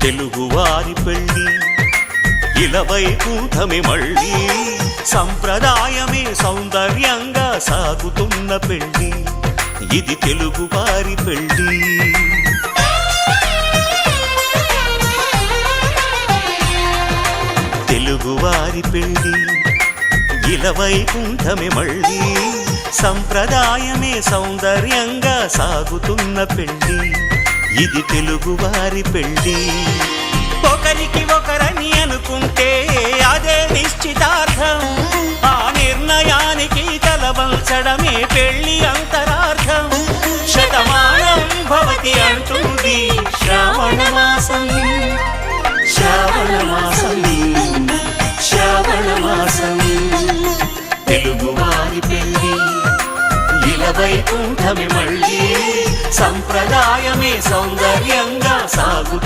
తెలుగువారి పెళ్ళి ఇలవైకుంఠమే మళ్ళీ సంప్రదాయమే సౌందర్యంగా సాగుతున్న పెళ్ళి ఇది తెలుగువారి పెళ్ళి తెలుగువారి పెళ్ళి ఇలవైకుంఠమే మళ్ళీ సంప్రదాయమే సౌందర్యంగా సాగుతున్న పెళ్ళి ఇది తెలుగువారి పెళ్ళి ఒకరికి ఒకరని అనుకుంటే అదే నిశ్చితార్థం ఆ నిర్ణయానికి తలవంచడమే పెళ్ళి అంతరార్థం శతమానం భవతి అంటుంది శ్రావణ మాసం శ్రావణ మాసం శ్రావణ మాసం తెలుగువారి పెళ్ళి ఇలవైకుంఠమే మళ్ళీ సంప్రదాయమే సౌందర్యంగా సాగు